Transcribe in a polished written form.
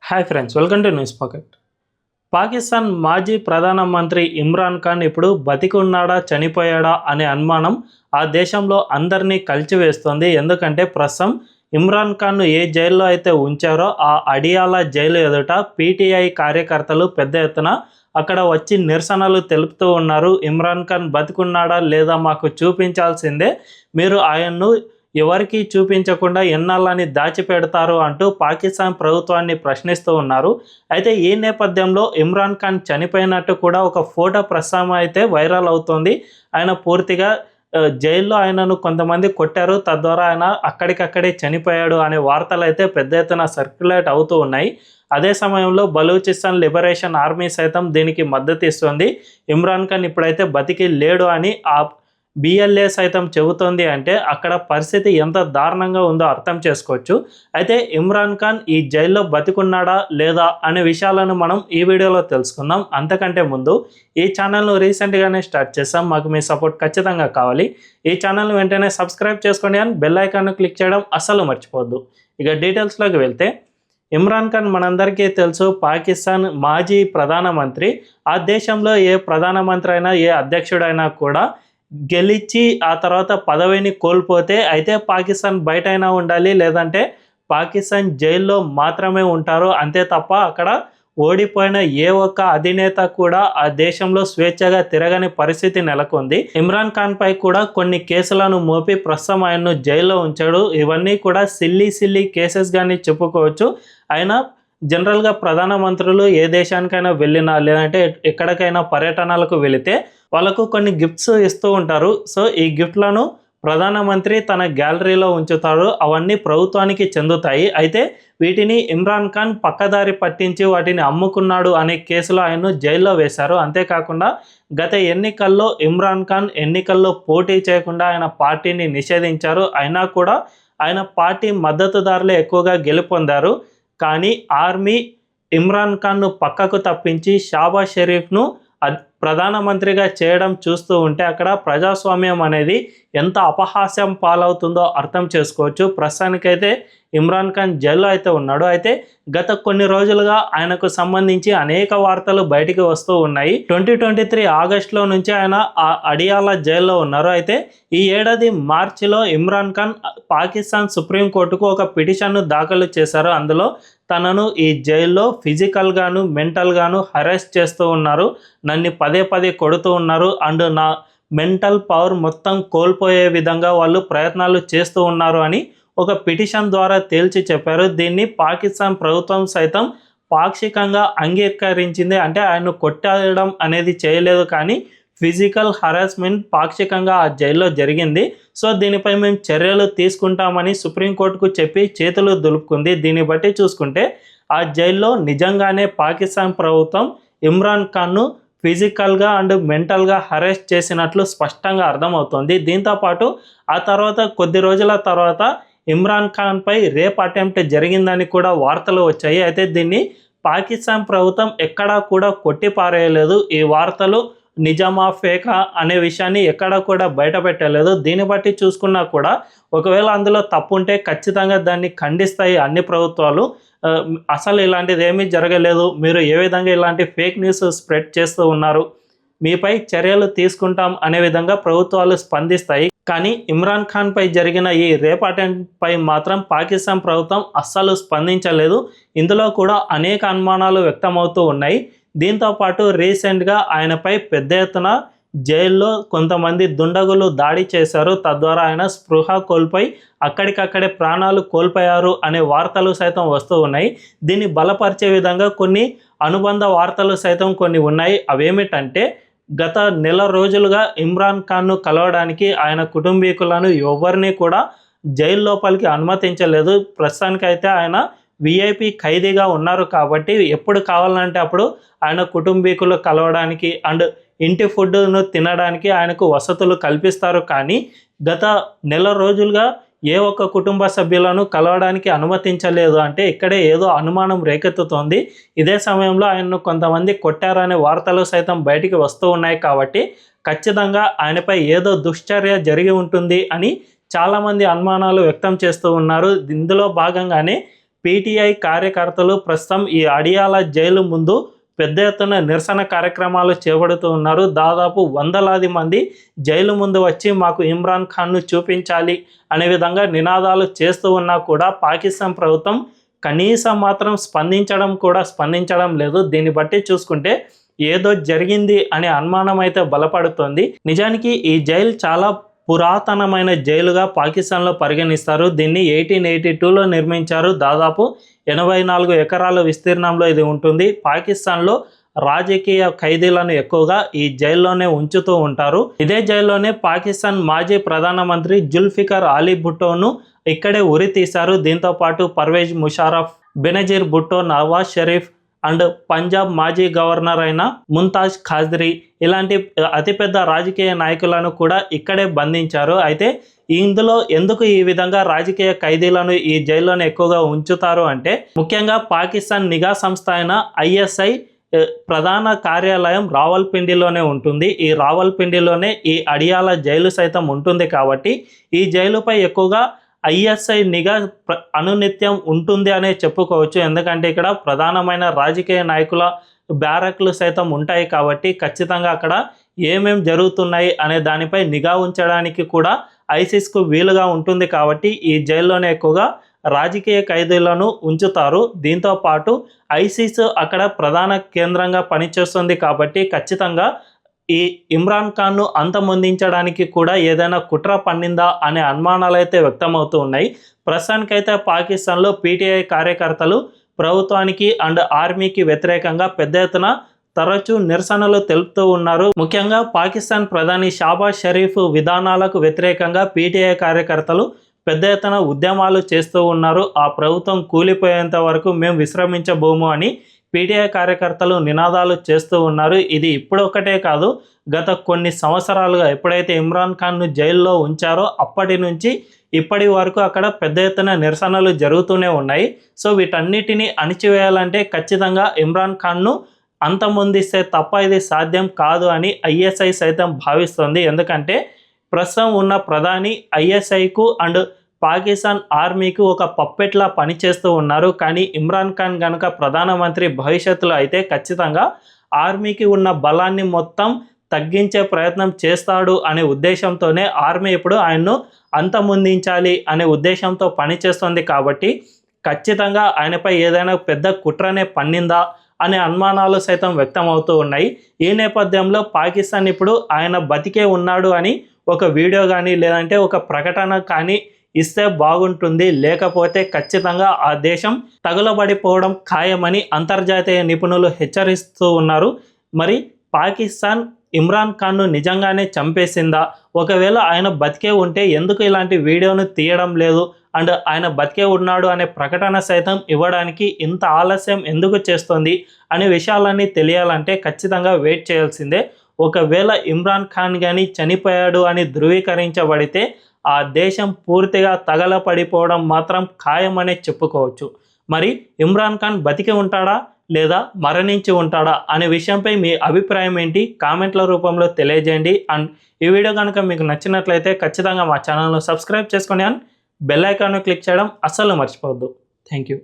Hi friends, welcome to news pocket. Pakistan మాజీ ప్రధానమంత్రి ఇమ్రాన్ ఖాన్ ఇప్పుడు బతికున్నాడా చనిపోయాడా అనే అనుమానం ఆ దేశంలో అందరినీ కలిచివేస్తోంది. ఎందుకంటే ప్రస్తుతం ఇమ్రాన్ ఖాన్ను ఏ జైల్లో అయితే ఉంచారో ఆ అడియాలా జైలు ఎదుట పీటీఐ కార్యకర్తలు పెద్ద ఎత్తున అక్కడ వచ్చి నిరసనలు తెలుపుతూ ఉన్నారు. ఇమ్రాన్ ఖాన్ బతికున్నాడా లేదా మాకు చూపించాల్సిందే, మీరు ఆయన్ను ఎవరికి చూపించకుండా ఎన్నాళ్ళని దాచిపెడతారు అంటూ పాకిస్తాన్ ప్రభుత్వాన్ని ప్రశ్నిస్తూ ఉన్నారు. అయితే ఈ నేపథ్యంలో ఇమ్రాన్ ఖాన్ చనిపోయినట్టు కూడా ఒక ఫోటో ప్రస్తుతం అయితే వైరల్ అవుతోంది. ఆయన పూర్తిగా జైల్లో ఆయనను కొంతమంది కొట్టారు, తద్వారా ఆయన అక్కడికక్కడే చనిపోయాడు అనే వార్తలు అయితే పెద్ద ఎత్తున సర్క్యులేట్ అవుతూ ఉన్నాయి. అదే సమయంలో బలూచిస్తాన్ లిబరేషన్ ఆర్మీ సైతం దీనికి మద్దతు ఇస్తుంది. ఇమ్రాన్ ఖాన్ ఇప్పుడైతే బతికి లేడు అని ఆ బిఎల్ఏ సైతం చెబుతోంది. అంటే అక్కడ పరిస్థితి ఎంత దారుణంగా ఉందో అర్థం చేసుకోవచ్చు. అయితే ఇమ్రాన్ ఖాన్ ఈ జైల్లో బతికున్నాడా లేదా అనే విషయాలను మనం ఈ వీడియోలో తెలుసుకుందాం. అంతకంటే ముందు ఈ ఛానల్ను రీసెంట్గానే స్టార్ట్ చేసాం, మాకు మీ సపోర్ట్ ఖచ్చితంగా కావాలి. ఈ ఛానల్ను వెంటనే సబ్స్క్రైబ్ చేసుకోండి అని బెల్ ఐకాన్ను క్లిక్ చేయడం అస్సలు మర్చిపోవద్దు. ఇక డీటెయిల్స్లోకి వెళ్తే, ఇమ్రాన్ ఖాన్ మనందరికీ తెలుసు, పాకిస్తాన్ మాజీ ప్రధానమంత్రి. ఆ దేశంలో ఏ ప్రధానమంత్రి అయినా ఏ అధ్యక్షుడైనా కూడా గెలిచి ఆ తర్వాత పదవిని కోల్పోతే అయితే పాకిస్తాన్ బయటైనా ఉండాలి, లేదంటే పాకిస్తాన్ జైల్లో మాత్రమే ఉంటారు. అంతే తప్ప అక్కడ ఓడిపోయిన ఏ ఒక్క అధినేత కూడా ఆ దేశంలో స్వేచ్ఛగా తిరగని పరిస్థితి నెలకొంది. ఇమ్రాన్ ఖాన్ పై కూడా కొన్ని కేసులను మోపి ప్రస్తుతం ఆయన్ను జైల్లో ఉంచాడు. ఇవన్నీ కూడా సిల్లీ కేసెస్ గాని చెప్పుకోవచ్చు. ఆయన జనరల్గా ప్రధానమంత్రులు ఏ దేశానికైనా వెళ్ళినా లేదంటే ఎక్కడికైనా పర్యటనలకు వెళితే వాళ్ళకు కొన్ని గిఫ్ట్స్ ఇస్తూ ఉంటారు. సో ఈ గిఫ్ట్లను ప్రధానమంత్రి తన గ్యాలరీలో ఉంచుతారు. అవన్నీ ప్రభుత్వానికి చెందుతాయి. అయితే వీటిని ఇమ్రాన్ ఖాన్ పక్కదారి పట్టించి వాటిని అమ్ముకున్నాడు అనే కేసులో ఆయన్ను జైల్లో వేశారు. అంతేకాకుండా గత ఎన్నికల్లో ఇమ్రాన్ ఖాన్ ఎన్నికల్లో పోటీ చేయకుండా ఆయన పార్టీని నిషేధించారు. అయినా కూడా ఆయన పార్టీ మద్దతుదారులే ఎక్కువగా గెలుపొందారు. కానీ ఆర్మీ ఇమ్రాన్ ఖాన్ను పక్కకు తప్పించి షాబాజ్ షరీఫ్ను ప్రధానమంత్రిగా చేయడం చూస్తూ ఉంటే అక్కడ ప్రజాస్వామ్యం అనేది ఎంత అపహాస్యం పాలవుతుందో అర్థం చేసుకోవచ్చు. ప్రస్తుతానికైతే ఇమ్రాన్ ఖాన్ జైల్లో అయితే ఉన్నాడు. అయితే గత కొన్ని రోజులుగా ఆయనకు సంబంధించి అనేక వార్తలు బయటికి వస్తూ ఉన్నాయి. 2023 ఆగస్టులో నుంచి ఆయన ఆ అడియాలా జైల్లో ఉన్నారు. అయితే ఈ ఏడాది మార్చిలో ఇమ్రాన్ ఖాన్ పాకిస్తాన్ సుప్రీంకోర్టుకు ఒక పిటిషన్ను దాఖలు చేశారు. అందులో తనను ఈ జైల్లో ఫిజికల్గాను మెంటల్గాను హెరాస్ చేస్తూ ఉన్నారు, నన్ను పదే కొడుతూ ఉన్నారు అండ్ నా మెంటల్ పవర్ మొత్తం కోల్పోయే విధంగా వాళ్ళు ప్రయత్నాలు చేస్తూ ఉన్నారు అని ఒక పిటిషన్ ద్వారా తేల్చి చెప్పారు. దీన్ని పాకిస్తాన్ ప్రభుత్వం సైతం పాక్షికంగా అంగీకరించింది. అంటే ఆయన కొట్టడం అనేది చేయలేదు, కానీ ఫిజికల్ హరాస్మెంట్ పాక్షికంగా ఆ జైల్లో జరిగింది. సో దీనిపై మేము చర్యలు తీసుకుంటామని సుప్రీంకోర్టుకు చెప్పి చేతులు దులుపుకుంది. దీన్ని బట్టి చూసుకుంటే ఆ జైల్లో నిజంగానే పాకిస్తాన్ ప్రభుత్వం ఇమ్రాన్ ఖాన్ను ఫిజికల్గా అండ్ మెంటల్గా హరాస్ చేసినట్లు స్పష్టంగా అర్థమవుతోంది. దీంతోపాటు ఆ తర్వాత కొద్ది రోజుల తర్వాత ఇమ్రాన్ ఖాన్పై రేప్ అటెంప్ట్ జరిగిందని కూడా వార్తలు వచ్చాయి. అయితే దీన్ని పాకిస్తాన్ ప్రభుత్వం ఎక్కడా కూడా కొట్టిపారేయలేదు. ఈ వార్తలు నిజమా ఫేకా అనే విషయాన్ని ఎక్కడా కూడా బయట పెట్టలేదు. దీన్ని బట్టి చూసుకున్నా కూడా ఒకవేళ అందులో తప్పు ఉంటే ఖచ్చితంగా దాన్ని ఖండిస్తాయి అన్ని ప్రభుత్వాలు. అసలు ఇలాంటిది ఏమీ జరగలేదు, మీరు ఏ విధంగా ఇలాంటి ఫేక్ న్యూస్ స్ప్రెడ్ చేస్తూ ఉన్నారు, మీపై చర్యలు తీసుకుంటాం అనే విధంగా ప్రభుత్వాలు స్పందిస్తాయి. కానీ ఇమ్రాన్ ఖాన్ పై జరిగిన ఈ రేప్ అటెంప్ట్ పై మాత్రం పాకిస్తాన్ ప్రభుత్వం అస్సలు స్పందించలేదు. ఇందులో కూడా అనేక అనుమానాలు వ్యక్తమవుతూ ఉన్నాయి. దీంతోపాటు రీసెంట్గా ఆయనపై పెద్ద ఎత్తున జైల్లో కొంతమంది దుండగులు దాడి చేశారు. తద్వారా ఆయన స్పృహ కోల్పోయి అక్కడికక్కడే ప్రాణాలు కోల్పోయారు అనే వార్తలు సైతం వస్తూ ఉన్నాయి. దీన్ని బలపరిచే విధంగా కొన్ని అనుబంధ వార్తలు సైతం కొన్ని ఉన్నాయి. అవేమిటంటే, గత నెల రోజులుగా ఇమ్రాన్ ఖాన్ను కలవడానికి ఆయన కుటుంబీకులను ఎవరిని కూడా జైలు లోపలికి అనుమతించలేదు. ప్రస్తుతానికైతే ఆయన విఐపి ఖైదీగా ఉన్నారు కాబట్టి ఎప్పుడు కావాలంటే అప్పుడు ఆయన కుటుంబీకులు కలవడానికి అండ్ ఇంటి ఫుడ్ను తినడానికి ఆయనకు వసతులు కల్పిస్తారు. కానీ గత నెల రోజులుగా ఏ ఒక్క కుటుంబ సభ్యులను కలవడానికి అనుమతించలేదు. అంటే ఇక్కడే ఏదో అనుమానం రేకెత్తుతోంది. ఇదే సమయంలో ఆయన్ను కొంతమంది కొట్టారనే వార్తలు సైతం బయటికి వస్తూ ఉన్నాయి. కాబట్టి ఖచ్చితంగా ఆయనపై ఏదో దుశ్చర్య జరిగి ఉంటుంది అని చాలామంది అనుమానాలు వ్యక్తం చేస్తూ ఉన్నారు. ఇందులో భాగంగానే పీటీఐ కార్యకర్తలు ప్రస్తుతం ఈ అడియాల జైలు ముందు పెద్ద ఎత్తున నిరసన కార్యక్రమాలు చేపడుతూ ఉన్నారు. దాదాపు వందలాది మంది జైలు ముందు వచ్చి మాకు ఇమ్రాన్ ఖాన్ను చూపించాలి అనే విధంగా నినాదాలు చేస్తూ ఉన్నా కూడా పాకిస్తాన్ ప్రభుత్వం కనీసం మాత్రం స్పందించడం లేదు. దీన్ని బట్టి చూసుకుంటే ఏదో జరిగింది అనే అనుమానం అయితే బలపడుతోంది. నిజానికి ఈ జైలు చాలా పురాతనమైన జైలుగా పాకిస్తాన్లో పరిగణిస్తారు. దీన్ని 1882లో నిర్మించారు. దాదాపు 84 ఎకరాల విస్తీర్ణంలో ఇది ఉంటుంది. పాకిస్తాన్లో రాజకీయ ఖైదీలను ఎక్కువగా ఈ జైల్లోనే ఉంచుతూ ఉంటారు. ఇదే జైల్లోనే పాకిస్తాన్ మాజీ ప్రధానమంత్రి జుల్ఫికర్ అలీ భుట్టోను ఇక్కడే ఉరి తీశారు. దీంతో పాటు పర్వేజ్ ముషారఫ్, బెనజీర్ భుట్టో, నవాజ్ షరీఫ్ అండ్ పంజాబ్ మాజీ గవర్నర్ అయిన ముంతాజ్ ఖాజ్రీ ఇలాంటి అతిపెద్ద రాజకీయ నాయకులను కూడా ఇక్కడే బంధించారు. అయితే ఇందులో ఎందుకు ఈ విధంగా రాజకీయ ఖైదీలను ఈ జైల్లోనే ఎక్కువగా ఉంచుతారు అంటే ముఖ్యంగా పాకిస్తాన్ నిఘా సంస్థ అయిన ఐఎస్ఐ ప్రధాన కార్యాలయం రావల్పిండిలోనే ఉంటుంది. ఈ రావల్పిండిలోనే ఈ అడియాల జైలు సైతం ఉంటుంది. కాబట్టి ఈ జైలుపై ఎక్కువగా ఐఎస్ఐ నిఘా అనునిత్యం ఉంటుంది అనే చెప్పుకోవచ్చు. ఎందుకంటే ఇక్కడ ప్రధానమైన రాజకీయ నాయకుల బ్యారక్లు సైతం ఉంటాయి. కాబట్టి ఖచ్చితంగా అక్కడ ఏమేం జరుగుతున్నాయి అనే దానిపై నిఘా ఉంచడానికి కూడా ఐసిస్కు వీలుగా ఉంటుంది. కాబట్టి ఈ జైల్లోనే ఎక్కువగా రాజకీయ ఖైదీలను ఉంచుతారు. దీంతో పాటు ఐసిస్ అక్కడ ప్రధాన కేంద్రంగా పనిచేస్తుంది. కాబట్టి ఖచ్చితంగా ఈ ఇమ్రాన్ ఖాన్ను అంతమొందించడానికి కూడా ఏదైనా కుట్ర పన్నిందా అనే అనుమానాలు అయితే వ్యక్తమవుతూ ఉన్నాయి. ప్రస్తుతానికైతే పాకిస్తాన్లో పీటీఐ కార్యకర్తలు ప్రభుత్వానికి అండ్ ఆర్మీకి వ్యతిరేకంగా పెద్ద ఎత్తున తరచూ నిరసనలు తెలుపుతూ ఉన్నారు. ముఖ్యంగా పాకిస్తాన్ ప్రధాని షాబాజ్ షరీఫ్ విధానాలకు వ్యతిరేకంగా పీటీఐ కార్యకర్తలు పెద్ద ఎత్తున ఉద్యమాలు చేస్తూ ఉన్నారు. ఆ ప్రభుత్వం కూలిపోయేంత వరకు మేము విశ్రమించబోము అని పీటీఐ కార్యకర్తలు నినాదాలు చేస్తూ ఉన్నారు. ఇది ఇప్పుడొక్కటే కాదు, గత కొన్ని సంవత్సరాలుగా ఎప్పుడైతే ఇమ్రాన్ ఖాన్ను జైల్లో ఉంచారో అప్పటి నుంచి ఇప్పటి వరకు అక్కడ పెద్ద ఎత్తున నిరసనలు జరుగుతూనే ఉన్నాయి. సో వీటన్నిటిని అణిచివేయాలంటే ఖచ్చితంగా ఇమ్రాన్ ఖాన్ను అంతమొందిస్తే తప్ప ఇది సాధ్యం కాదు అని ఐఎస్ఐ సైతం భావిస్తోంది. ఎందుకంటే ప్రస్తుతం ఉన్న ప్రధాని ఐఎస్ఐకు అండ్ పాకిస్తాన్ ఆర్మీకి ఒక పప్పెట్లా పనిచేస్తూ ఉన్నారు. కానీ ఇమ్రాన్ ఖాన్ కనుక ప్రధానమంత్రి భవిష్యత్తులో అయితే ఖచ్చితంగా ఆర్మీకి ఉన్న బలాన్ని మొత్తం తగ్గించే ప్రయత్నం చేస్తాడు అనే ఉద్దేశంతోనే ఆర్మీ ఇప్పుడు ఆయన్ను అంతమొందించాలి అనే ఉద్దేశంతో పనిచేస్తుంది. కాబట్టి ఖచ్చితంగా ఆయనపై ఏదైనా పెద్ద కుట్రనే పన్నిందా అనే అనుమానాలు సైతం వ్యక్తమవుతూ ఉన్నాయి. ఈ నేపథ్యంలో పాకిస్తాన్ ఇప్పుడు ఆయన బతికే ఉన్నాడు అని ఒక వీడియో కానీ లేదంటే ఒక ప్రకటన కానీ ఇస్తే బాగుంటుంది. లేకపోతే ఖచ్చితంగా ఆ దేశం తగులబడిపోవడం ఖాయమని అంతర్జాతీయ నిపుణులు హెచ్చరిస్తూ ఉన్నారు. మరి పాకిస్తాన్ ఇమ్రాన్ ఖాన్ను నిజంగానే చంపేసిందా? ఒకవేళ ఆయన బతికే ఉంటే ఎందుకు ఇలాంటి వీడియోను తీయడం లేదు అండ్ ఆయన బతికే ఉన్నాడు అనే ప్రకటన సైతం ఇవ్వడానికి ఇంత ఆలస్యం ఎందుకు చేస్తుంది అనే విషయాలన్నీ తెలియాలంటే ఖచ్చితంగా వెయిట్ చేయాల్సిందే. ఒకవేళ ఇమ్రాన్ ఖాన్ కానీ చనిపోయాడు అని ధృవీకరించబడితే ఆ దేశం పూర్తిగా తగలపడిపోవడం మాత్రం ఖాయమనే చెప్పుకోవచ్చు. మరి ఇమ్రాన్ ఖాన్ బతికి ఉంటాడా లేదా మరణించి ఉంటాడా అనే విషయంపై మీ అభిప్రాయం ఏంటి? కామెంట్ల రూపంలో తెలియజేయండి. అండ్ ఈ వీడియో కనుక మీకు నచ్చినట్లయితే ఖచ్చితంగా మా ఛానల్ను సబ్స్క్రైబ్ చేసుకొని అండ్ బెల్ ఐకాన్ను క్లిక్ చేయడం అస్సలు మర్చిపోవద్దు. Thank you.